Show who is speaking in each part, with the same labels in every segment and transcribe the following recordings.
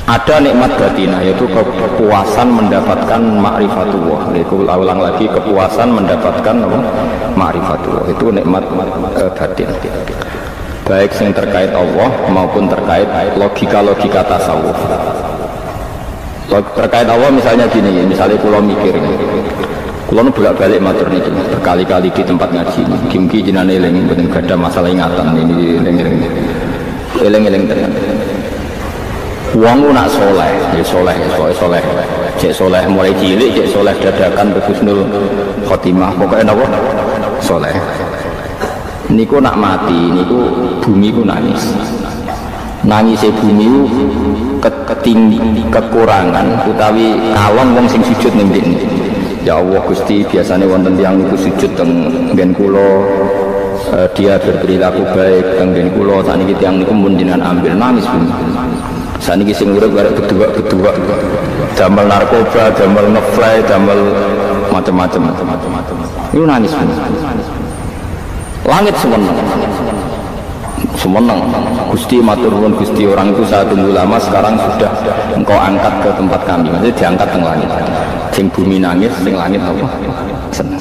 Speaker 1: Ada nikmat batinah, yaitu kepuasan mendapatkan ma'rifatullah. Itu ulang lagi, kepuasan mendapatkan ma'rifatullah. Itu nikmat batin. Baik yang terkait Allah maupun terkait logika-logika tasawuf. Terkait Allah misalnya gini, misalnya kalau mikir ini, kalau bolak-balik matur niki berkali-kali di tempat ngaji ini, kimki jenane eling, bener gak ada masalah ingatan ini, eling tenan. Wong nak soleh, ya soleh, cek soleh mulai cilik, cek soleh dadakan ke husnul khotimah, pokoknya apa? Soleh. Niku nak mati, niku bumi ku nangis. Nangisnya bumi ku ketinggi, kekurangan, utawi kalong wong sing sujud ning ndekne. Ya Allah Gusti, biasanya wonten tiyang niku sujud teng nggen kula, dia berperilaku baik teng nggen kula, sakniki tiyang niku mun jenengan ambil nangis bumi. Saniki sing urip arek berdua damel narkoba, damel ngefly, damel macam-macam. Itu nangis. Langit semeneng. Gusti matur nuwun Gusti, orang itu saya tunggu lama, sekarang sudah engkau angkat ke tempat kami. Maksudnya diangkat ke langit. Sing bumi nangis, sing langit apa? Senang.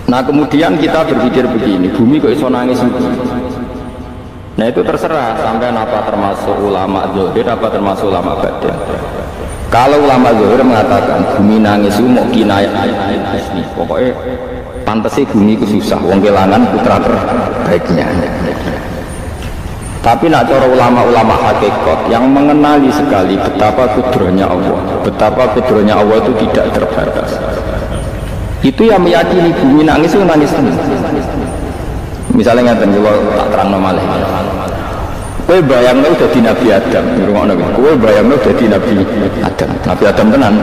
Speaker 1: Nah kemudian kita berpikir begini, bumi kok iso nangis? Nah itu terserah sampai apa termasuk ulama zahir apa termasuk ulama batin. Kalau ulama zahir mengatakan bumi nangis itu mau kinayah ini, pokoknya pantasnya bumi itu susah, wong kelangan putra terbaiknya. Tapi nak cara ulama-ulama hakikat yang mengenali sekali betapa kudrohnya Allah, betapa kudrohnya Allah itu tidak terbatas. Itu yang meyakini bumi nangis itu nangis terus. Misalnya ngaten kula tak terangno malih. Kowe bayangno dadi Nabi Adam, ngrungokno kowe bayangno dadi Nabi Adam. Nabi Adam tenan.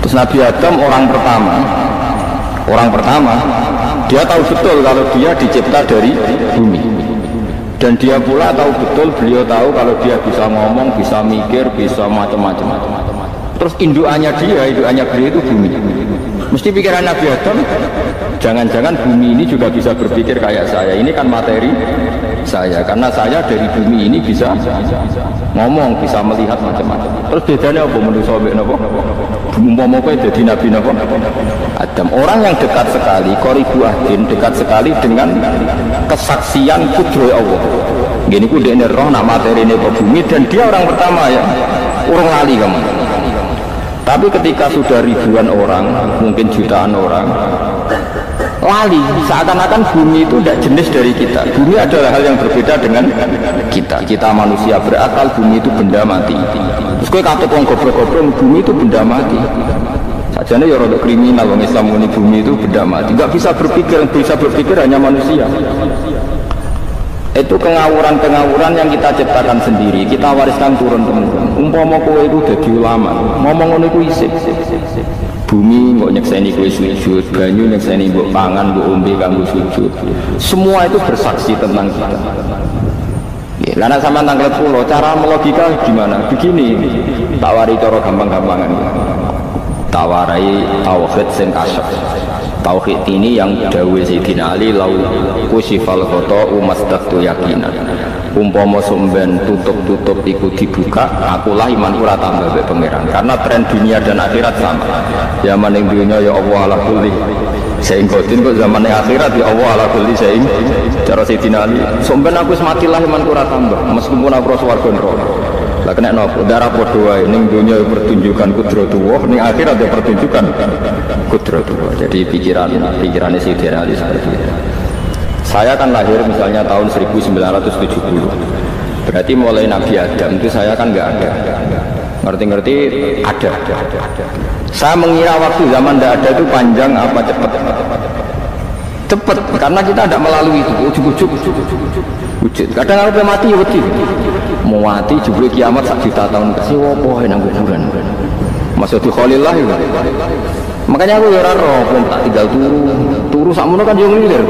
Speaker 1: Terus Nabi Adam orang pertama dia tahu betul kalau dia dicipta dari bumi. Dan dia pula tahu betul, beliau tahu kalau dia bisa ngomong, bisa mikir, bisa macam-macam. Terus indukannya beliau itu bumi. Mesti pikiran Nabi Adam, jangan-jangan bumi ini juga bisa berpikir kayak saya. Ini kan materi saya, karena saya dari bumi ini bisa ngomong, bisa melihat macam-macam. Terus bedanya apa menurut sobat nopo? Umpama kowe dadi Nabi nopo? Adam. Orang yang dekat sekali, qoribu ahdin, dekat sekali dengan kesaksian kudroh Allah. Gini ku dekne roh nak materi ini bumi, dan dia orang pertama ya. Orang lali kamu. Tapi ketika sudah ribuan orang, mungkin jutaan orang, lali, seakan-akan bumi itu tidak jenis dari kita. Bumi adalah hal yang berbeda dengan kita. Kita manusia berakal, bumi itu benda mati. Terus kowe katut wong goblok-goblok, bumi itu benda mati. Sajane ya rada kriminal wong Islam muni bumi itu benda mati. Enggak bisa berpikir hanya manusia. Itu pengawuran-pengawuran yang kita ciptakan sendiri, kita wariskan turun-temurun. Umpama kowe itu dadi ulama, ngomong ngono iku isih. Bumi mbok nyekseni kowe sujud, banyu nyekseni mbok pangan, mbok ombe kanggo sujud. Semua itu bersaksi tentang kita. Ya, karena sama tanggal pulau, cara melogika gimana? Begini, tak wari cara gampang-gampangan. Tawarai tauhid sing kasyaf. Tauhid ini yang dawuh Sayyidina Ali lau kusifal khoto umastatu yakinan. Umpama sumben tutup-tutup iku dibuka, akulah iman ora tambah mbek pangeran. Karena tren dunia dan akhirat sama. Zaman ning dunia ya Allah ala kulli saing kotin, kok zaman akhirat ya Allah ala kulli saing. Cara Sayyidina Ali, sumben aku sematilah iman ora tambah meskipun aku swarga neraka. Lah kena nopo darah padha wae ning dunya pertunjukan kudratullah, ning akhirat ya pertunjukan kudratullah. Jadi pikirannya Sayyidina Ali seperti itu. Saya kan lahir misalnya tahun 1970. Berarti mulai Nabi Adam itu saya kan nggak ada. Ngerti-ngerti ada. Saya mengira waktu zaman tidak ada itu panjang apa cepat? Cepat, karena kita tidak melalui itu. Ujuk-ujuk. Kadang kalau mati ya wedi. Mau mati jebule kiamat 1 juta tahun kasih wopo nang kuburan. Maksud Khalillah itu. Makanya aku ya roh, tak tinggal turu sakmono kan yo ngilir.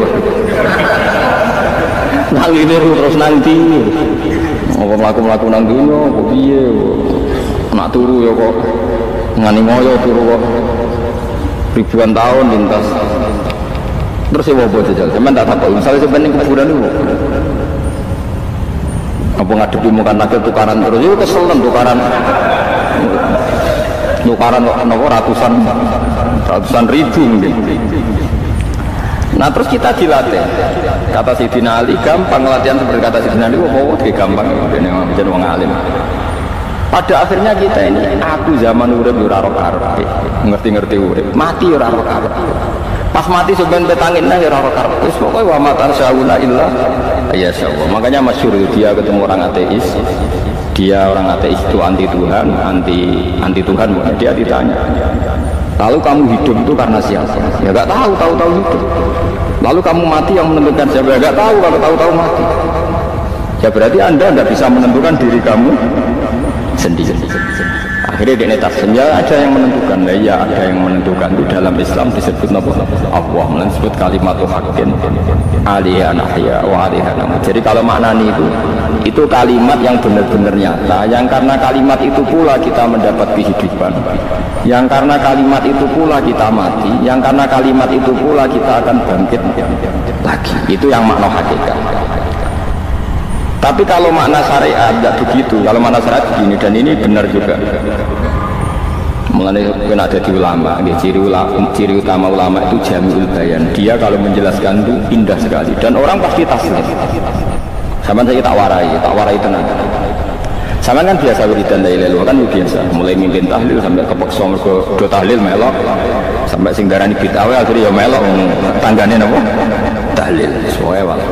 Speaker 1: Nang ngilir terus nanti. Apa mlaku-mlaku nang dunya kok piye? Nak turu ya kok ngani moyo turu kok ribuan tahun lintas. Terus ya wopo jajal. Sampeyan tak takok, misalnya sampeyan ning kuburan niku Apa ngadepi muka nakil tukaran terus itu keselen tukaran nopo ratusan ribu mungkin. Nah terus kita dilatih. Kata Sayyidina Ali gampang latihan seperti kata Sayyidina Ali. Oh gampang ini jadi wong alim. Pada akhirnya kita ini aku zaman urip ora arep ngerti-ngerti urip mati ora arep. Pas mati sebenarnya petangin nah ya ora arep. Wis pokoke wa matan syauna illa ya Allah. Makanya masyhur dia ketemu orang ateis. Dia orang ateis itu anti Tuhan, anti Tuhan. Dia ditanya, lalu kamu hidup itu karena siapa? Ya nggak tahu hidup. Lalu kamu mati yang menentukan siapa? Ya nggak tahu, kalau tahu mati. Ya berarti Anda nggak bisa menentukan diri kamu sendiri. Akhirnya dia netas senja ada yang menentukan. Nah, ya ada yang menentukan. Itu dalam Islam disebut Allah, disebut kalimat haqqin alaiha nahya wa alaiha namut. Jadi kalau maknanya itu kalimat yang benar-benar nyata, yang karena kalimat itu pula kita mendapat kehidupan, yang karena kalimat itu pula kita mati, yang karena kalimat itu pula kita akan bangkit lagi. Itu yang makna hakikat. Tapi kalau makna syariat tidak begitu. Kalau makna syariat begini, dan ini benar juga. Mengenai ada di ulama, ciri utama ulama itu jami'ul bayan. Dia kalau menjelaskan itu indah sekali dan orang pasti taslim. Sama saya tak warai tenang. Sama kan biasa wiridan la ilaha illallah kan biasa. Mulai mimpin tahlil sampai kepeksa mergo do tahlil melok, sampai sing darani bid'ah akhirnya ya melok tanggane napa? Tahlil. Soe wae.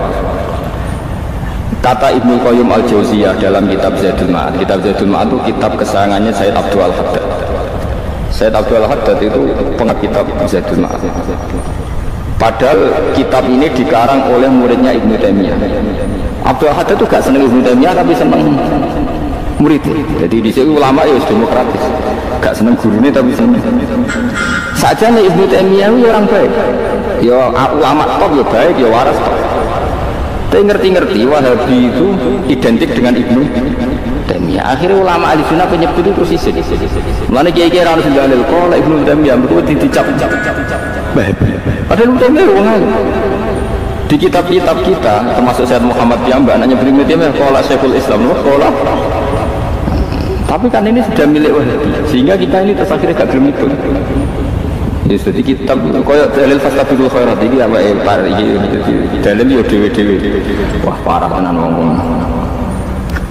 Speaker 1: Kata Ibnu Qayyim al-Jauziyah dalam kitab Zadul Ma'ad. Kitab Zadul Ma'ad itu kitab kesayangannya Sayyid Abdul Al-Haddad. Sayyid Abdul Al-Haddad itu pengarang kitab Zadul Ma'ad. Padahal kitab ini dikarang oleh muridnya Ibnu Taimiyah. Abdul Al-Haddad itu gak seneng Ibnu Taimiyah tapi seneng muridnya. Jadi di sini ulama ya demokratis. Gak seneng gurunya tapi seneng. Saja nih Ibnu Taimiyah itu orang baik. Ya ulama top ya baik, ya waras top. Tapi ngerti-ngerti Wahabi itu identik dengan Ibnu Taimiyah. Akhirnya ulama ahli sunnah penyebut itu terus isi. Mulanya kiai-kiai orang sudah dalil kalau Ibnu Taimiyah itu dicap. Padahal Ibnu Taimiyah orang di kitab-kitab kita, termasuk Syekh Muhammad Piambak, anaknya Ibnu Taimiyah kalau Syekhul Islam, kalau. Tapi kan ini sudah milik Wahabi, sehingga kita ini terus akhirnya gak gelem itu. Jadi kitab koyo dalil fastabiqul khairat iki apa dalil yo dhewe-dhewe. Wah parah tenan wong.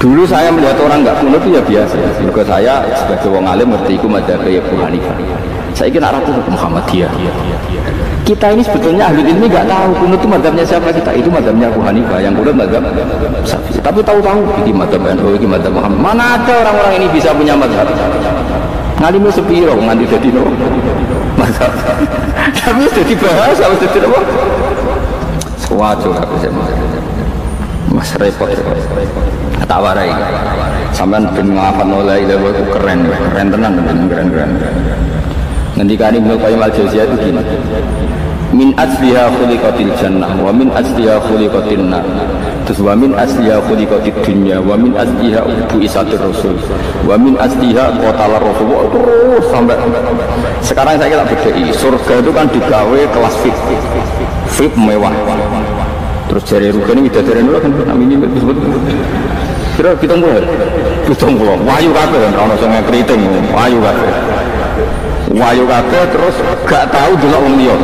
Speaker 1: Dulu saya melihat orang enggak kunut itu ya biasa. Juga saya sebagai wong alim ngerti iku madzhab Abu Hanifah. Saya kira ratu Muhammadiyah. Kita ini sebetulnya ahli ilmi enggak tahu kunut itu madzhabnya siapa kita. Itu madzhabnya Abu Hanifah, yang kunut madzhab Syafi'i. Tapi tahu-tahu iki madzhab NU, iki madzhab Muhammad. Mana ada orang-orang ini bisa punya madzhab. Ngalimu sepiro nganti dadi no. Masa tapi sudah dibahas, harus jadi apa? Sewajo aku sama Mas repot. Tak warai. Sampean ben nglapan oleh itu keren tenan. Ngendikane Ibnu Qayyim al-Jauziyah itu gini. Min asliha khuliqatil jannah wa min asliha khuliqatin nar. Terus wa min asliha khuliqatid dunya wa min asliha bu'isatir rasul wa min asliha qatalar rasul. Terus sampai sekarang saya kira bedai. Surga itu kan digawe kelas VIP mewah. Terus jari rugane widadari dulu kan namine disebut. Kira pitung pulau. Wayu kabeh kan ono sing ngriting, wayu kabeh terus gak tahu delok wong liya.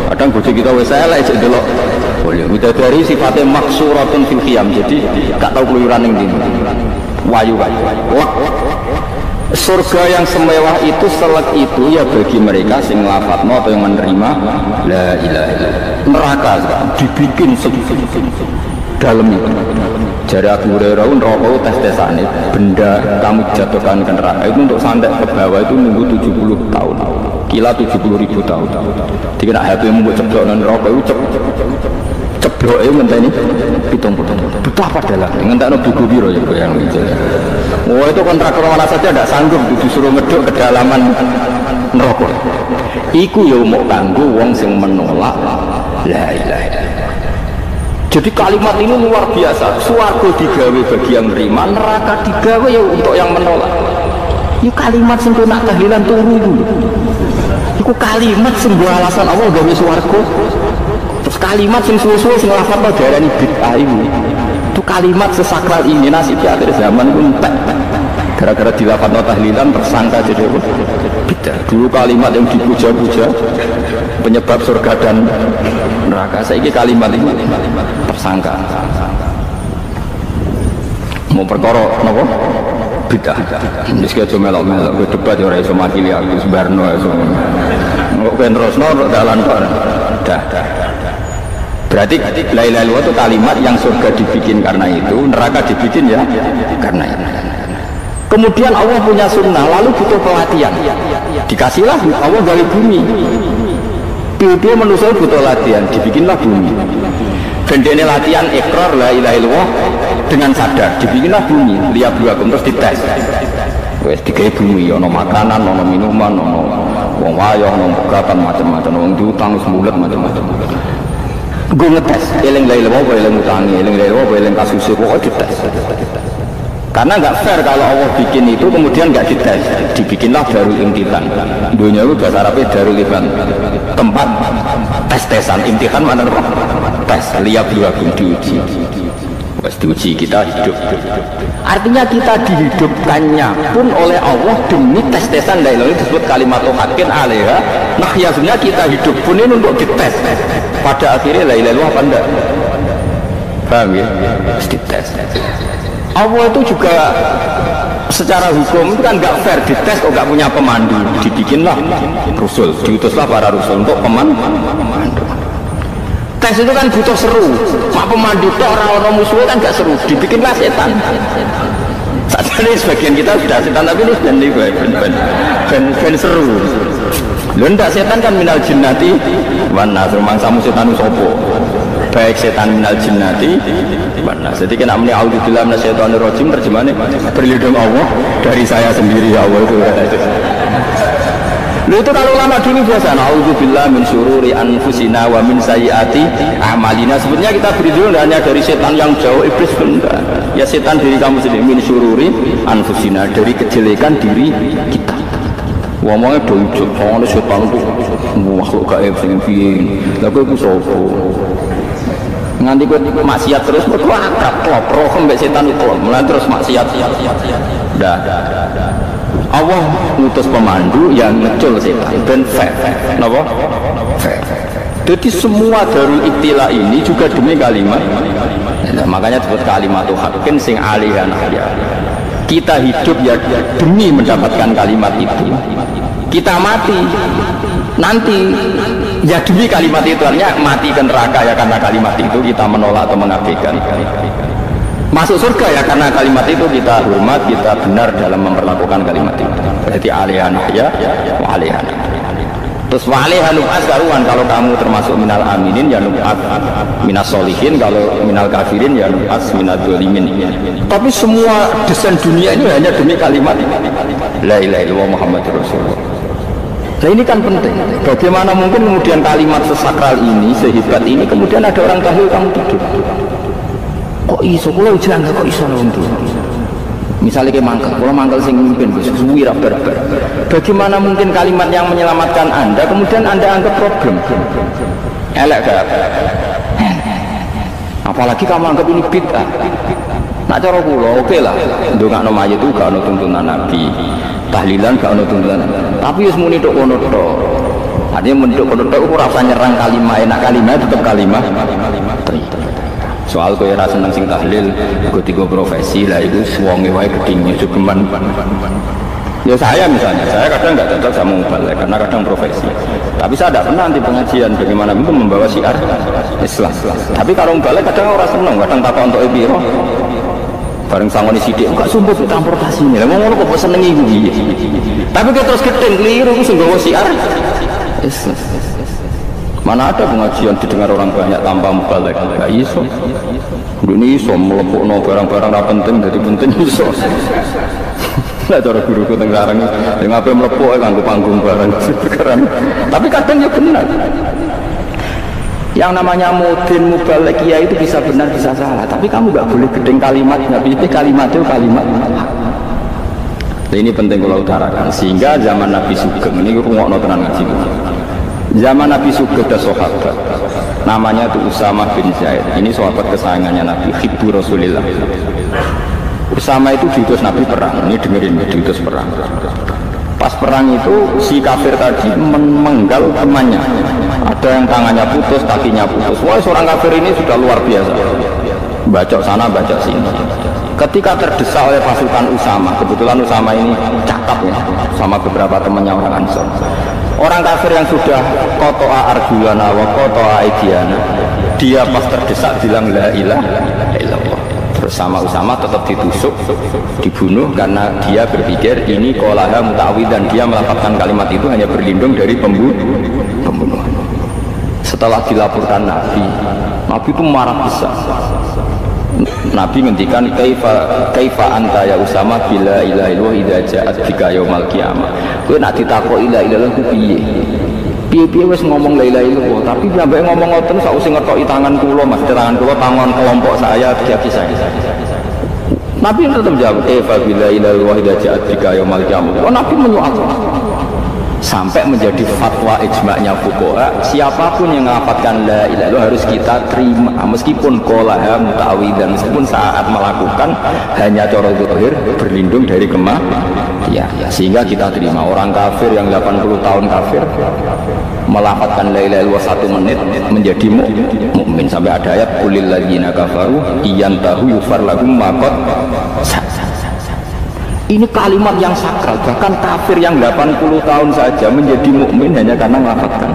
Speaker 1: Kadang bojo kita wis elek cek delok. Boleh widadari sifatnya maksuratun fil qiyam. Jadi gak tahu keluyuran ning ndi. Wayu kabeh. Surga yang semewah itu selek itu ya bagi mereka sing nglafadzno atau yang menerima la ilaha illallah. Neraka dibikin dalam itu. Jari Abu Hurairah neraka tes-tesane benda kamu jatuhkan ke neraka itu untuk santet ke bawah itu nunggu 70 tahun. Kila 70.000 tahun. Dikira HP-mu mbok ceblokno neraka itu cebloke ngenteni 70. Betapa dalam ngentekno buku biro ya yang itu. Oh itu kontraktor mana saja tidak sanggup disuruh ngeduk kedalaman neraka. Iku ya mau kanggo wong sing menolak la ilaha illallah. Jadi kalimat ini luar biasa. Swarga digawe bagi yang terima, neraka digawe ya untuk yang menolak. Ini kalimat sing nak tahlilan turu itu. Iku kalimat sing alasan Allah gawe swarga. Terus kalimat sing suwe-suwe sing lafadzno darani bid'ah ini. Itu kalimat sesakral ini nasibnya akhir zaman pun entek. Gara-gara dilafadzno tahlilan tersangka jadi apa? Bidah. Dulu kalimat yang dipuja-puja penyebab surga dan neraka. Saiki kalimat ini tersangka. Mau perkara napa? Bidah. Wis kejo melok-melok kowe debat ora iso makili aku sebarno iso. Kok ben terusno dalan kok. Dah. Berarti la ilaha illallah itu kalimat yang surga dibikin karena itu, neraka dibikin ya karena itu. Kemudian Allah punya sunnah, lalu butuh pelatihan. Dikasihlah Allah dari bumi. Dia manusia butuh latihan, dibikinlah bumi. Gendene latihan ikrar la ilaha illallah dengan sadar, dibikinlah bumi, lihat buakum terus dites. Wes digawe bumi, ono makanan, ono minuman, ono wong wayah, ono pegatan macam-macam, wong diutang semulet macam-macam. Gue ngetes, eling la ilaha illallah, eling utangi, eling la ilaha illallah, eling kasusnya, pokoknya dites. Karena nggak fair kalau Allah bikin itu kemudian nggak dites, dibikinlah darul imtihan. Dunia itu bahasa Arabnya darul imtihan, tempat tes-tesan. Imtihan mana apa? Tes, lihat dua diuji. Pas diuji kita hidup. Artinya kita dihidupkannya pun oleh Allah demi tes-tesan. Dari itu disebut kalimat haqqin alaiha. Nah ya sebenarnya kita hidup pun ini untuk dites. Pada akhirnya la ilaha illallah apa enggak? Paham ya? Harus dites. Allah itu juga secara hukum itu kan nggak fair, dites kok nggak punya pemandu, dibikinlah rusul, diutuslah para rusul untuk pemandu. Tes itu kan butuh seru, mak pemandu tok orang musuh kan nggak seru, dibikinlah setan. Saat ini sebagian kita sudah setan tapi ini ben seru. Lu ndak setan kan minal jinnati wan nas, mangsamu setan sopo. Baik setan minal jinnati wan nas. Jadi kena muni auzubillahi minasyaitonir rajim, terjemahannya berlindung Allah dari saya sendiri ya Allah itu. Lu itu kalau lama dulu biasa auzubillahi min syururi anfusina wa min sayyiati a'malina. Sebenarnya kita berlindung hanya dari setan yang jauh, iblis enggak. Ya setan diri kamu sendiri, min syururi anfusina, dari kejelekan diri kita. Ngomongnya dojuk, ngomongnya setan itu makhluk gaib sing piye. Lah kowe ku sapa? Nganti kowe maksiat terus kok akrab klopro mbek setan itu. Mulai terus maksiat. Dah. Allah ngutus pemandu yang ngecul setan ben fair. Napa? Fair. Jadi semua darul ibtila ini juga demi kalimat. Nah, makanya disebut kalimat haqqin sing alihan ya. Kita hidup ya demi mendapatkan kalimat itu. Kita mati nanti ya demi kalimat itu, artinya mati ke neraka ya karena kalimat itu kita menolak atau mengabaikan. Masuk surga ya karena kalimat itu kita hormat, kita benar dalam memperlakukan kalimat itu. Berarti alihan ya wa alihan. Terus wa alihan karuan, kalau kamu termasuk minal aminin ya nu'at, minas solihin, kalau minal kafirin ya nu'at minal dolimin. Tapi semua desain dunia ini hanya demi kalimat la ilaha illallah Muhammadur Rasulullah. Nah ini kan penting. Bagaimana mungkin kemudian kalimat sesakral ini, sehebat ini, kemudian ada orang tahlil kamu tidur. Kok iso? Kalau ujian kok iso untuk? Misalnya kayak mangkel, kalau mangkel sing mimpin, suwi rabar. Bagaimana mungkin kalimat yang menyelamatkan Anda, kemudian Anda anggap problem? Elek gak? Apalagi kamu anggap ini bid'ah. Nak cara kula oke lah, ndongakno mayit itu gak ono tuntunan Nabi. Tahlilan gak ono tuntunan. Tapi wis muni tok kono tok. Artinya muni tok kono tok ora usah nyerang kalimat, enak kalimat tetap kalimat. Soal kowe ora seneng sing tahlil, kok tiga profesi lah itu wonge wae gedine jogeman. Ya saya misalnya, saya kadang nggak cocok sama mubalik karena kadang profesi. Tapi saya tidak pernah nanti pengajian bagaimana itu membawa syiar Islam. Tapi kalau mubalik kadang orang seneng, kadang takut untuk ibiro. Bareng sangoni sidik, enggak sumpah transportasi ini. Lah ngono kok senengi iki. Tapi kita terus gedeng keliru ku sing nggawa syiar Islam. Mana ada pengajian didengar orang banyak tanpa mubalik? Enggak iso. Ini iso melepukno barang-barang ra penting jadi penting iso. Lah cara guruku teng sareng sing ape mlepuk kanggo panggung barang. Tapi kadang ya benar. Yang namanya mudin mubalik ya itu bisa benar bisa salah. Tapi kamu nggak boleh gedeng kalimat, nggak pilih kalimat itu kalimat. Nah, ini penting kalau utarakan. Sehingga zaman Nabi Sugeng ini rungokno tenan ngaji. Zaman Nabi Sugeng ada sahabat, namanya itu Usamah bin Zaid. Ini sahabat kesayangannya Nabi, hibbu Rasulillah. Usama itu diutus Nabi perang. Ini dengerin, diutus perang. Pas perang itu si kafir tadi memenggal temannya. Ada yang tangannya putus, kakinya putus. Wah, seorang kafir ini sudah luar biasa. Bacok sana, bacok sini. Ketika terdesak oleh pasukan Usama, kebetulan Usama ini cakap ya, sama beberapa temannya orang Ansor. Orang kafir yang sudah kotoa arjulana wa kotoa aidiana, dia pas terdesak bilang la ilaha illallah. Terus sama Usama tetap ditusuk, dibunuh karena dia berpikir ini qolaha muta'awwidan, dia melafazkan kalimat itu hanya berlindung dari pembunuh. Setelah dilaporkan Nabi itu marah besar. Nabi ngendikan kaifa anta ya Usama bila ilaha illallah idza ja'at bika yaumul qiyamah. Kowe nak ditakoki la ilaha illallah ku piye? Piye-piye wis ngomong la ilaha illallah, tapi sampai ngomong ngoten sausé ngethoki tangan kula Mas, tangan kula tangan kelompok saya kaki saya. Nabi tetap jawab kaifa bila ilaha illallah idza ja'at bika yaumul qiyamah. Oh, Nabi menyoal sampai menjadi fatwa ijma'nya fuqaha, siapapun yang mengafatkan la ilaha illallah harus kita terima meskipun qolaha muta'awwidan, meskipun saat melakukan hanya cara zahir berlindung dari ya, sehingga kita terima. Orang kafir yang 80 tahun kafir melafatkan la ilaha illallah 1 menit menjadi mukmin. Sampai ada ayat qulil ladzina kafaru iyantahu yufar lahum ma qad. Ini kalimat yang sakral, bahkan kafir yang 80 tahun saja menjadi mukmin hanya karena melafatkan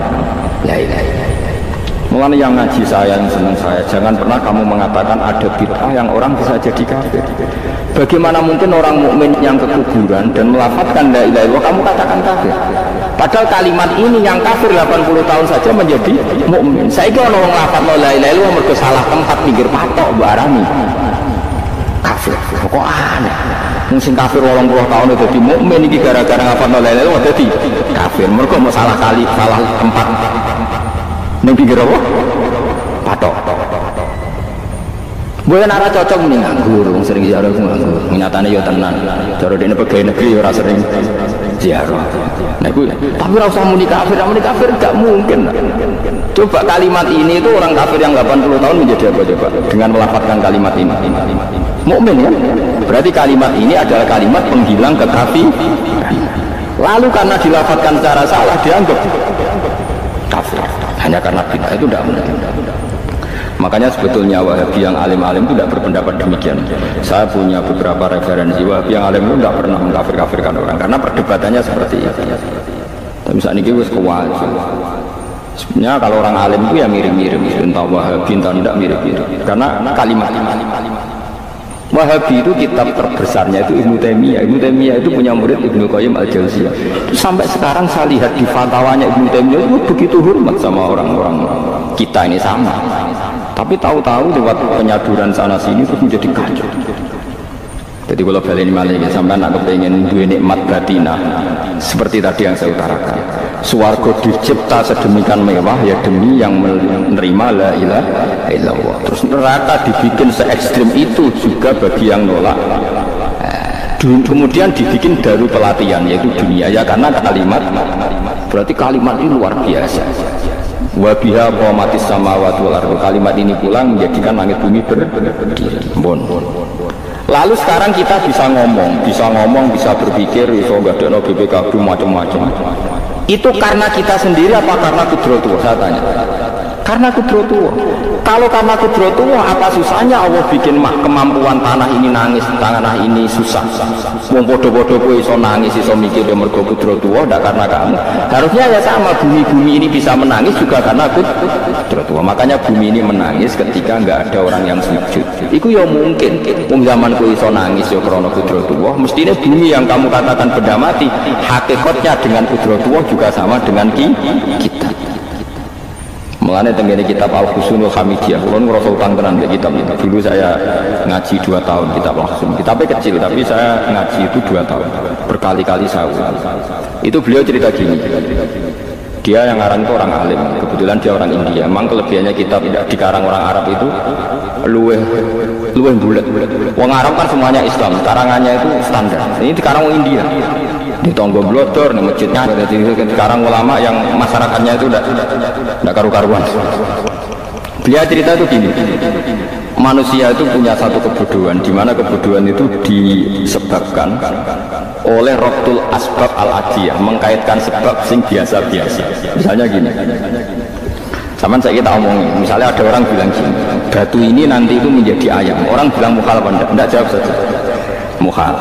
Speaker 1: la ilaha illallah. Mulanya yang ngaji saya, yang senang saya, jangan pernah kamu mengatakan ada bid'ah yang orang bisa jadi kafir. Bagaimana mungkin orang mukmin yang kekuburan dan melafatkan la ilaha illallah kamu katakan kafir? Padahal kalimat ini yang kafir 80 tahun saja menjadi mukmin. Saya kira orang melafatkan la ilaha illallah mergo salah tempat pinggir patok barani kafir. Kok aneh? Mungkin kafir 80 tahun itu jadi mukmin iki gara-gara ngapalno la ilaha illallah dadi kafir. Mergo mau salah kali, salah tempat. Ning pikir apa? Patok. Boleh nara cocok nih nganggur, sering ziarah nganggur. Nyatane ya tenan. Cara dene pegawai negeri ora sering ziarah. Nah gue, tapi ora usah muni kafir gak mungkin. Coba kalimat ini itu orang kafir yang 80 tahun menjadi apa coba? Dengan melafazkan kalimat ini. Mukmin kan? Berarti kalimat ini adalah kalimat penghilang kekafiran. Lalu karena dilafazkan secara salah dianggap kafir. Hanya karena bid'ah itu tidak mungkin. Makanya sebetulnya Wahabi yang alim-alim itu tidak berpendapat demikian. Saya punya beberapa referensi Wahabi yang alim itu tidak pernah mengkafir-kafirkan orang karena perdebatannya seperti itu. Tapi saat ini wis kuat. Sebenarnya kalau orang alim itu ya mirip-mirip, entah Wahabi entah tidak mirip-mirip. Karena kalimat Wahabi itu kitab terbesarnya itu Ibnu Taimiyah. Ibnu Taimiyah itu punya murid Ibnu Qayyim Al-Jauziyah. Sampai sekarang saya lihat di fatwanya Ibnu Taimiyah itu begitu hormat sama orang-orang kita ini sama. Tapi tahu-tahu lewat penyaduran sana sini terus menjadi kacau. Jadi kalau balik ini malah sampai nak kepengen dua nikmat batinah seperti tadi yang saya utarakan. Swarga dicipta sedemikian mewah ya demi yang menerima la ilaha illallah. Terus neraka dibikin se ekstrim itu juga bagi yang nolak. Kemudian dibikin daru pelatihan yaitu dunia ya karena kalimat berarti kalimat ini luar biasa. Wa biha qamatis samawati wal ardh. Kalimat ini pulang menjadikan langit bumi berdiri. Lalu sekarang kita bisa ngomong, bisa berpikir, bisa nggak ada BPKB macam-macam. Itu karena kita sendiri apa karena kudratullah? Saya tanya. Karena kudratullah. Kalau karena kudratullah, apa susahnya Allah bikin kemampuan tanah ini nangis, tanah ini susah. Wong podo-podo kowe iso nangis, iso mikir ya mergo kudratullah, ndak karena kamu. Harusnya ya sama, bumi ini bisa menangis juga karena kudratullah. Makanya bumi ini menangis ketika nggak ada orang yang sujud. Iku ya mungkin. Wong zaman kowe iso nangis ya krana kudratullah, mestine bumi yang kamu katakan benda mati, hakikatnya dengan kudratullah juga sama dengan kita. Mulanya tenggene kitab Al-Husunul Hamidiyah, kalau ngerasa utang tenan di kitab itu. Dulu saya ngaji 2 tahun kitab Al-Husun. Kitabnya kecil, tapi saya ngaji itu 2 tahun. Berkali-kali saya ulang. Itu beliau cerita gini. Dia yang ngarang itu orang alim, kebetulan dia orang India. Memang kelebihannya kitab dikarang orang Arab itu luweh bulat. Wong Arab kan semuanya Islam, karangannya itu standar. Ini dikarang orang India. di tonggo blodor, di masjidnya. Jadi sekarang ulama yang masyarakatnya itu tidak karu-karuan. Beliau cerita itu gini, manusia itu punya satu kebodohan, di mana kebodohan itu disebabkan oleh roktul asbab al-adiyah, mengkaitkan sebab sing biasa-biasa. Misalnya gini, zaman saya kita omongin, misalnya ada orang bilang gini, batu ini nanti itu menjadi ayam, orang bilang mukhal apa enggak? Enggak, jawab saja mukhal.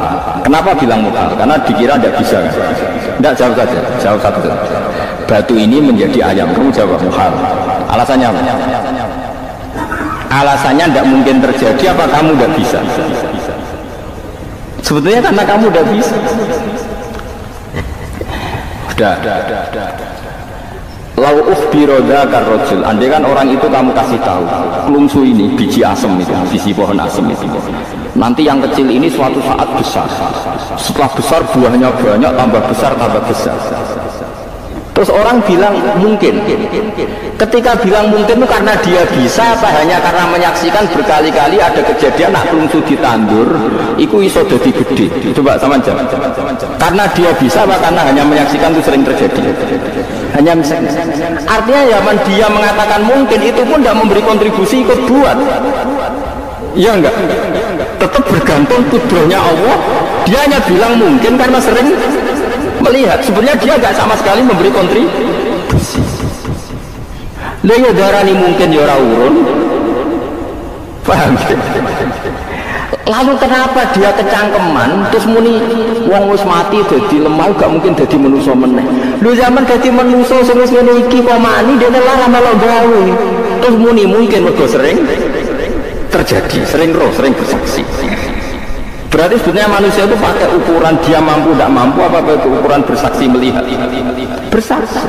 Speaker 1: Kenapa bilang mukhal? Karena dikira tidak bisa kan? Enggak, jawab saja, jawab satu saja. Batu ini menjadi ayam, kamu jawab mukhal. Alasannya apa? Alasannya tidak mungkin terjadi, apa kamu tidak bisa? Sebetulnya karena kamu tidak bisa. Sudah. Lau ukhbiro dzakar rajul, andai kan orang itu kamu kasih tahu, kelungsu ini biji asem itu, biji pohon asem itu. Nanti yang kecil ini suatu saat besar. Setelah besar buahnya banyak, tambah besar, tambah besar. Terus orang bilang mungkin. Ketika bilang mungkin itu karena dia bisa apa hanya karena menyaksikan berkali-kali ada kejadian nak kelungsu ditandur iku iso dadi gede. Coba sama jawab. Karena dia bisa apa karena hanya menyaksikan itu sering terjadi. Hanya artinya zaman dia mengatakan mungkin itu pun tidak memberi kontribusi ikut buat. Iya enggak? Tetap bergantung kudrahnya Allah. Dia hanya bilang mungkin karena sering melihat, sebenarnya dia nggak sama sekali memberi kontribusi. Lha darani mungkin ya ora urun. Paham? Lalu kenapa dia kecangkeman terus muni wong wis mati dadi lemah gak mungkin dadi manusa meneh. Lho zaman dadi manusa sing wis ngene iki kok mani dene lara melok gawe. Terus muni mungkin mergo sering terjadi, sering roh, sering bersaksi. Berarti sebetulnya manusia itu pakai ukuran dia mampu tidak mampu apa pakai ukuran bersaksi melihat? Bersaksi.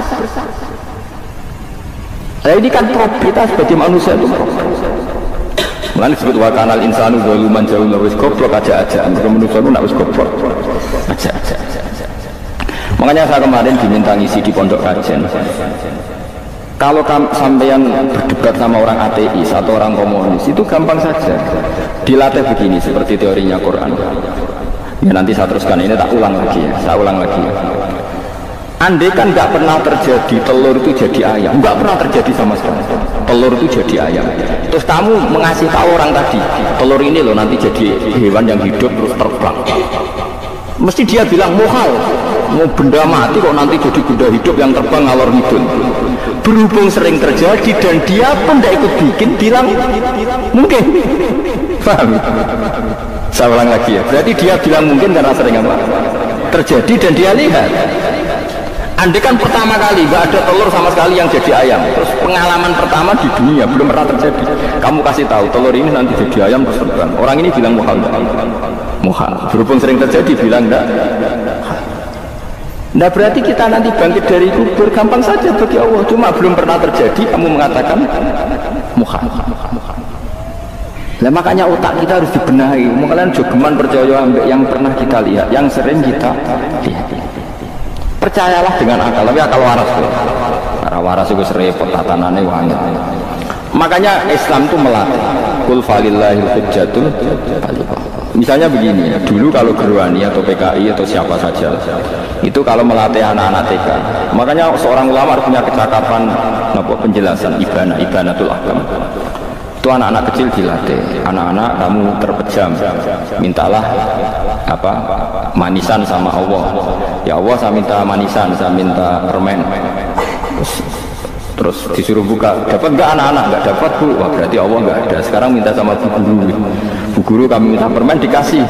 Speaker 1: Nah ini kan kita sebagai manusia itu mulai disebut wa kanal insanu zaluman jahula wis goblok aja manusia itu nak wis goblok aja. Makanya saya kemarin diminta ngisi di pondok kajian. Kalau sampean berdebat sama orang ateis atau orang komunis itu gampang saja, dilatih begini seperti teorinya Quran. Ya nanti saya teruskan, ini tak ulang lagi ya, saya ulang lagi ya. Andai kan nggak pernah terjadi telur itu jadi ayam, nggak pernah terjadi sama sekali. Telur itu jadi ayam. Terus kamu mengasih tahu orang tadi, telur ini loh nanti jadi hewan yang hidup terus terbang. Mesti dia bilang muhal, mau benda mati kok nanti jadi benda hidup yang terbang ngalor ngidul. Berhubung sering terjadi dan dia pun tidak ikut bikin, bilang mungkin. Paham? Saya ulang lagi ya. Berarti dia bilang mungkin karena sering apa? Terjadi dan dia lihat. Andai kan pertama kali nggak ada telur sama sekali yang jadi ayam, terus pengalaman pertama di dunia belum pernah terjadi. Kamu kasih tahu telur ini nanti jadi ayam terus terbang. Orang ini bilang muhal, muhal. Berhubung sering terjadi bilang enggak. Nah berarti kita nanti bangkit dari kubur gampang saja bagi Allah. Cuma belum pernah terjadi kamu mengatakan muhal. Nah makanya otak kita harus dibenahi. Makanya jogeman percaya yang pernah kita lihat, yang sering kita lihat. Percayalah dengan akal, tapi akal waras tuh. Karena waras itu serempet tatanannya wangi. Makanya Islam itu melatih. Qul falillahil hujjatul baligh. Misalnya begini ya, dulu kalau Gerwani atau PKI atau siapa saja itu kalau melatih anak-anak TK, makanya seorang ulama harus punya kecakapan penjelasan ibanatul ahkam. Itu anak-anak kecil dilatih, anak-anak kamu terpejam, mintalah apa manisan sama Allah. Ya Allah saya minta manisan, saya minta permen. Terus disuruh buka, dapat enggak anak-anak? Enggak dapat bu, wah berarti Allah enggak ada. Sekarang minta sama bu guru, bu guru kami minta permen dikasih.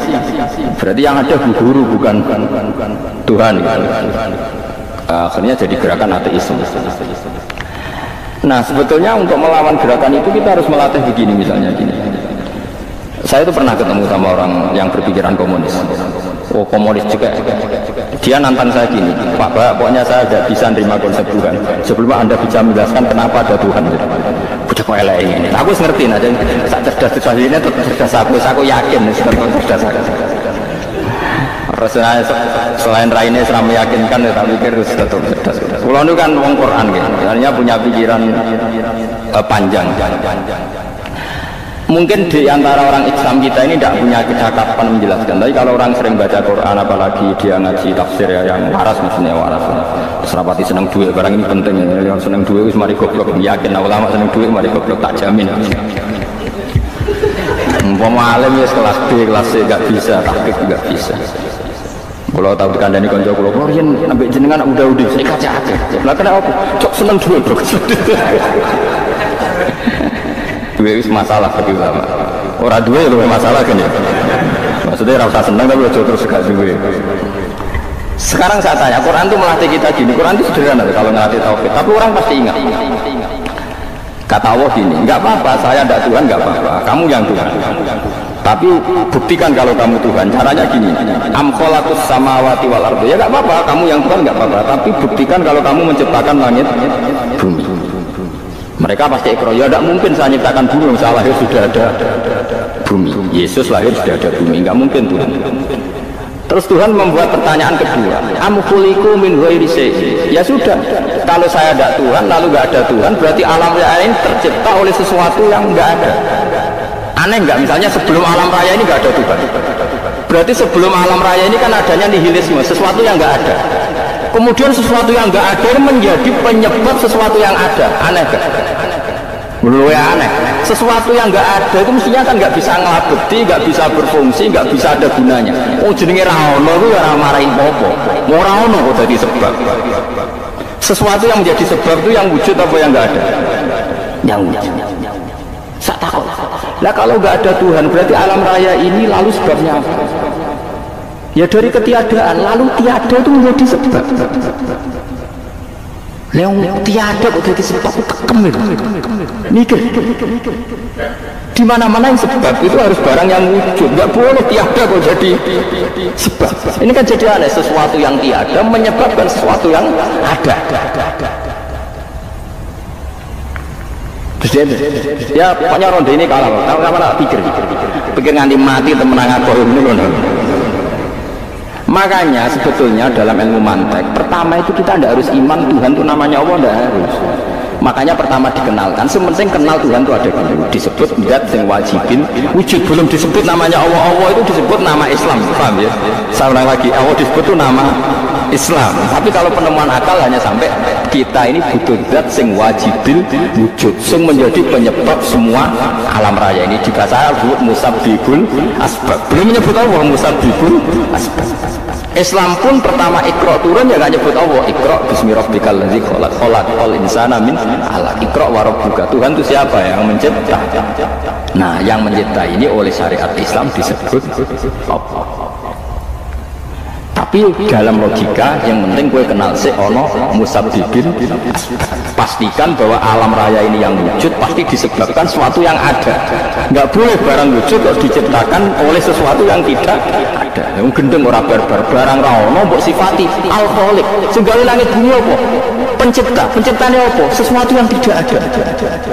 Speaker 1: Berarti yang ada bu guru bukan Tuhan. Akhirnya jadi gerakan ateisme. Nah sebetulnya untuk melawan gerakan itu kita harus melatih begini misalnya gini. Saya itu pernah ketemu sama orang yang berpikiran komunis. Oh komunis juga. Dia nantang saya gini, Pak pokoknya saya tidak bisa menerima konsep Tuhan sebelum Anda bisa menjelaskan kenapa ada Tuhan. Udah kok elek ini. Aku ngerti aja. Saat cerdas ini tetap cerdas aku yakin cerdas aku. Rasulullah selain raine seram meyakinkan ya tak pikir tetap cerdas. Kalau itu kan wong Quran gitu. Artinya punya pikiran panjang. Mungkin di antara orang Islam kita ini tidak punya kecakapan menjelaskan. Tapi kalau orang sering baca Quran, apalagi dia ngaji tafsir ya, yang waras maksudnya waras. Serapati senang duit, barang ini penting. Yang senang duit, mari goblok. Yakin ulama senang duit, mari goblok, tak jamin. Umpama alim ya kelas B, kelas C nggak bisa, tahqiq nggak bisa. Kalau tahu dikandani konco kulo, Korean ambek jenengan udah saya kaca aja. Lah kena apa? Cok seneng duit bro. Duit itu masalah bagi ulama. Orang duit itu masalah kan ya. Maksudnya rasa seneng tapi ojo terus gak duit. Sekarang saya tanya, Quran itu melatih kita gini. Quran itu sederhana kalau ngelatih tauhid, tapi orang pasti ingat. Kata Allah gini, nggak apa-apa, saya tidak Tuhan, nggak apa-apa, kamu yang Tuhan. Tapi buktikan kalau kamu Tuhan. Caranya gini, am khalaqus samawati wal ardi. Ya nggak apa-apa, kamu yang Tuhan nggak apa-apa. Tapi buktikan kalau kamu menciptakan langit, bumi. Mereka pasti ikrar, ya tidak mungkin saya menciptakan bumi, saya lahir sudah ada bumi. Yesus lahir sudah ada bumi, nggak mungkin Tuhan. Terus Tuhan membuat pertanyaan kedua, am khuliqu min ghairi syai'. Ya sudah, kalau saya tidak Tuhan lalu nggak ada Tuhan, berarti alam raya ini tercipta oleh sesuatu yang nggak ada. Aneh nggak? Misalnya sebelum alam raya ini nggak ada Tuhan, berarti sebelum alam raya ini kan adanya nihilisme, sesuatu yang nggak ada. Kemudian sesuatu yang nggak ada menjadi penyebab sesuatu yang ada. Aneh nggak? Menurut saya aneh. Sesuatu yang nggak ada itu mestinya kan nggak bisa ngelabeti, nggak bisa berfungsi, nggak bisa ada gunanya. Oh jenenge raono itu ya marahin popo. Mau raono kok jadi sebab. Sesuatu yang menjadi sebab itu yang wujud apa yang nggak ada? Yang wujud. Saya takut. Lah kalau nggak ada Tuhan berarti alam raya ini lalu sebabnya apa? Ya dari ketiadaan lalu tiada itu menjadi sebab. Yang tiada kok jadi sebab itu tekem itu. Mikir. Di mana-mana yang sebab itu harus barang yang wujud. Nggak boleh tiada kok jadi sebab. Ini kan jadi aneh, sesuatu yang tiada menyebabkan sesuatu yang ada. Terus dia pokoknya ronde ini kalah. Tahu apa pikir nganti mati temenang aku ini loh. Makanya sebetulnya dalam ilmu mantek pertama itu kita tidak harus iman Tuhan itu namanya Allah, tidak harus. Makanya pertama dikenalkan, sementing kenal Tuhan itu ada dulu, disebut zat yang wajibin wujud, belum disebut namanya Allah. Allah itu disebut nama Islam, paham ya? Saya ulang lagi, Allah disebut itu nama Islam. Tapi kalau penemuan akal hanya sampai kita ini butuh zat yang wajibin wujud, yang menjadi penyebab semua alam raya ini. Jika saya sebut musabbibul asbab, belum menyebut Allah musabbibul asbab. Islam pun pertama Iqra turun ya nggak nyebut Allah. Iqra bismi rabbikal ladzi khalaq, khalaqal insana min 'alaq. Iqra wa rabbuka. Tuhan itu siapa yang mencipta? Nah, yang mencipta ini oleh syariat Islam disebut Allah. Tapi dalam logika yang penting gue kenal si ono musabbibin, pastikan bahwa alam raya ini yang wujud pasti disebabkan sesuatu yang ada. Nggak boleh barang wujud kok diciptakan oleh sesuatu yang tidak ada. Yang gendeng ora barbar, barang ra ono mbok sifati al-khaliq. Sunggawe langit bumi apa? Pencipta. Penciptane apa? Sesuatu yang tidak ada.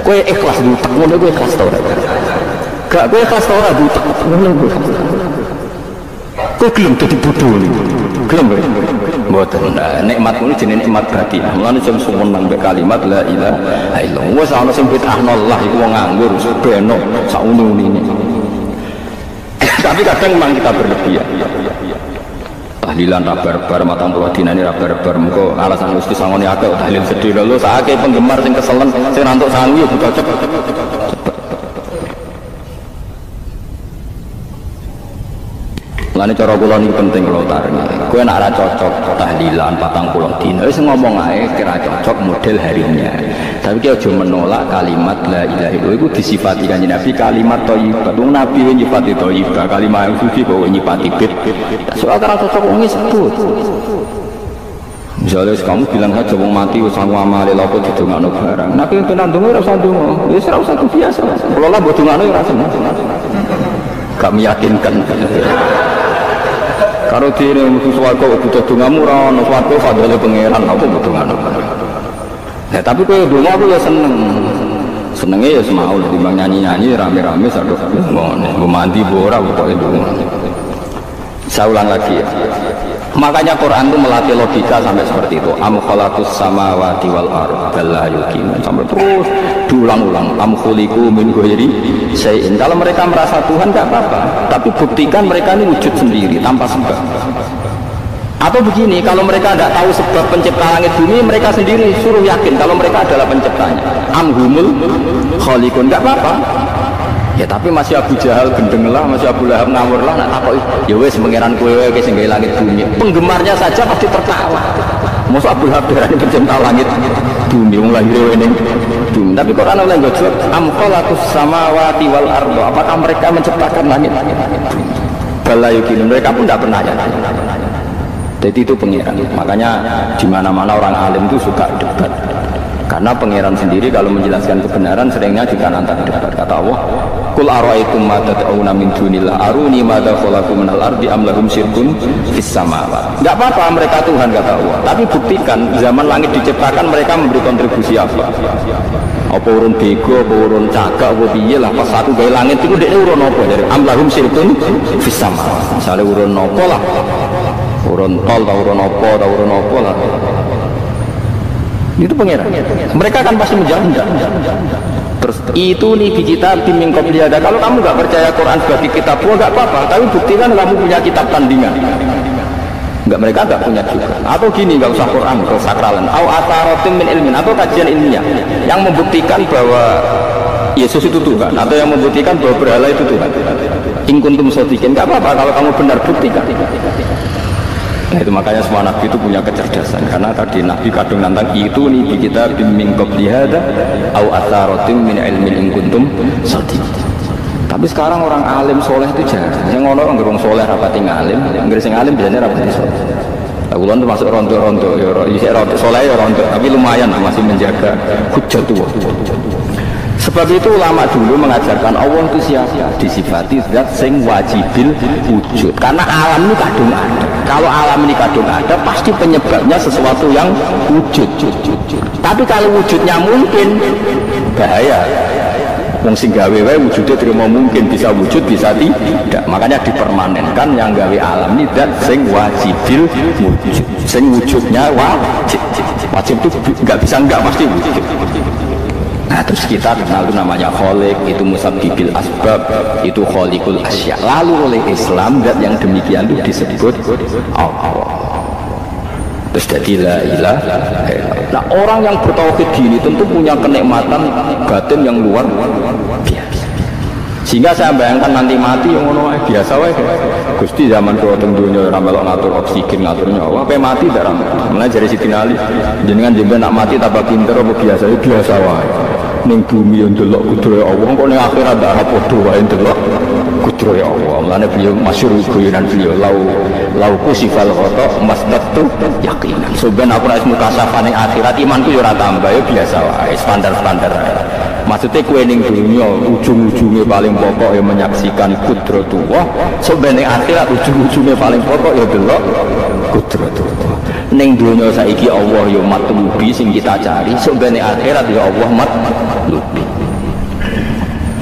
Speaker 1: Kowe ikhlas butek ngono kowe ikhlas ta ora? Gak kowe ikhlas ta ora butek ngono kowe. Kowe gelem dadi bodoh niku. Gelem kowe? Mboten. Nikmat kuwi jenenge nikmat batin. Mulane sing suwenang mbek kalimat la ilaha illallah. Wis ana sing bid'ahno Allah iku wong nganggur, beno sak uni-unine. Tapi kadang memang kita berlebihan. Tahlilan rabar-bar matang puluh dina ini rabar-bar muka alasan Gusti sangone akeh tahlil sedih lho saake penggemar sing keselen sing rantuk sangu ya buka cepet. Lane cara kula niki penting kula taringi. Kowe nek ora cocok tahlilan 40 dina wis ngomong ae kira cocok model harinya. Tapi ki aja menolak kalimat la ilaha illallah iku disifati Kanjeng Nabi kalimat thayyibah. Wong Nabi nyifati thayyibah, kalimat yang suci kok nyifati bid. Soal kira cocok wong sebut. Misalnya kamu bilang saja wong mati wis aku amale lha kok didongakno barang. Nek tenan ndonga ora usah ndonga. Wis ora usah biasa. Kula lah mbok dongakno ora seneng. Gak meyakinkan. Kalau dia musuh swarga butuh dongamu ora ono swarga fadhole pangeran apa butuh ngono. Nah tapi kowe donga aku ya seneng. Senenge ya semau timbang nyanyi-nyanyi rame-rame sak ngono. Mbok mandi mbok ora pokoke donga. Saya ulang lagi ya. Makanya Quran itu melatih logika sampai seperti itu. Am khalaqus samawati wal ardh bal la yuqinun. Sampai terus diulang-ulang. Am khuliqu min ghairi syai'in. Kalau mereka merasa Tuhan enggak apa-apa, tapi buktikan mereka ini wujud sendiri tanpa sebab. Atau begini, kalau mereka tidak tahu sebab pencipta langit bumi, mereka sendiri suruh yakin kalau mereka adalah penciptanya. Am humul khaliqun, enggak apa-apa. Ya tapi masih Abu Jahal gendeng lah, masih Abu Lahab ngawur lah, nak takut ya wes pangeran kowe wae sing gawe langit bumi. Penggemarnya saja pasti tertawa. Masa Abu Lahab berani pencipta langit bumi, wong lahir ning bumi. Tapi Quran oleh enggak jawab, am khalaqus samawati wal ardh. Apakah mereka menciptakan langit? Bala yukin, mereka pun tidak pernah ya. Jadi itu pangeran. Makanya di mana-mana orang alim itu suka debat. Karena pangeran sendiri kalau menjelaskan kebenaran seringnya juga antar debat. Kata Allah, Qul ara'aytum ma tad'una min dunillah aruni madza khalaqu minal ardi am lahum syirkun fis samawati. Enggak apa-apa mereka Tuhan kata Allah, tapi buktikan zaman langit diciptakan mereka memberi kontribusi apa? Apa urun bego, apa urun cagak, apa piye lah pas aku gawe langit itu dekne urun apa dari am lahum syirkun fis samawati. Misale urun apa lah? Urun tol ta urun apa ta urun apa lah. Itu pangeran. Mereka kan pasti menjawab enggak. Terus itu nih di kitab min qabli hada. Kalau kamu nggak percaya Quran sebagai kitab tua nggak apa-apa, tapi buktikan kamu punya kitab tandingan. Enggak, mereka nggak punya juga. Atau gini, nggak usah Quran, kesakralan. Au atharotin min ilmin, atau kajian ilmiah yang membuktikan bahwa Yesus itu Tuhan, atau yang membuktikan bahwa berhala itu Tuhan. In kuntum shodiqin, nggak apa-apa kalau kamu benar buktikan. Nah itu makanya semua nabi itu punya kecerdasan, karena tadi nabi kadung nantang itu nih kita bimbing qabli hada au atharatin min ilmin in kuntum shodiqin. Tapi sekarang orang alim soleh itu jarang. Yang orang gerung soleh rapati ngalim, yang sing alim biasanya rapati soleh. Aku kan termasuk rontok-rontok, ya rontok soleh ya rontok, tapi lumayan masih menjaga hujjah tua. Sebab itu ulama dulu mengajarkan Allah itu siapa? Disifati zat sing wajibil wujud. Karena alam ini kadung ada. Kalau alam ini kadung ada, pasti penyebabnya sesuatu yang wujud. Tapi kalau wujudnya mungkin, bahaya. Wong sing gawe wae wujudnya terima mungkin, bisa wujud bisa tidak. Makanya dipermanenkan yang gawe alam ini zat sing wajibil wujud. Sing wujudnya wajib. Wajib itu nggak bisa nggak, pasti wujud. Nah terus kita kenal itu namanya khaliq, itu musabbibil asbab, itu khaliqul asya. Lalu oleh Islam zat yang demikian itu disebut Allah. Terus jadi la ilaha illallah. Nah orang yang bertauhid gini tentu punya kenikmatan batin yang luar biasa. Sehingga saya bayangkan nanti mati yang ngono biasa wae. Gusti zaman kula teng donya ora melok ngatur oksigen, ngatur nyawa, ape mati ndak ramai. Mulai dari Siti Ali, jenengan jenengan nak mati tambah pinter apa biasa? Biasa wae. Ning bumi yo ndelok kudrohe Allah, kok ning akhirat ndak ana padha wae ndelok kudrohe Allah. Mulane beliau masyhur guyonan beliau lau kusifal ghata masdatu yaqinan. Soben aku nek mukasafah ning akhirat imanku yo ora tambah, yo biasa wae, standar-standar. Maksudnya kue ning dunia ujung-ujungnya paling pokok yang menyaksikan kudratullah. Sebenarnya akhirat ujung-ujungnya paling pokok ya delok kudratullah. Ning dunia saiki Allah ya matlubi sing kita cari. Sebenarnya akhirat ya Allah matlubi.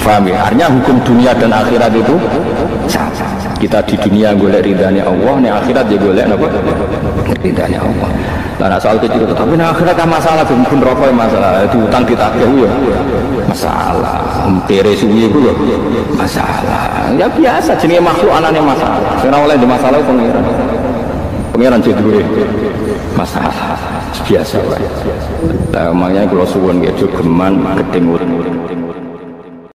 Speaker 1: Paham ya? Artinya hukum dunia dan akhirat itu sama. Kita di dunia golek ridhanya Allah, ning akhirat ya golek napa? Ridhanya Allah. Nah soal kecil itu, tapi ning akhirat kan masalah, pun rokok masalah, itu utang ditagih ya masalah, beres suwi itu ya masalah. Ya biasa, jenenge makhluk anane masalah. Sing ora oleh masalah pengiran jedure masalah biasa wae. Lah makanya kula suwun nggih geman gedeng uring-uring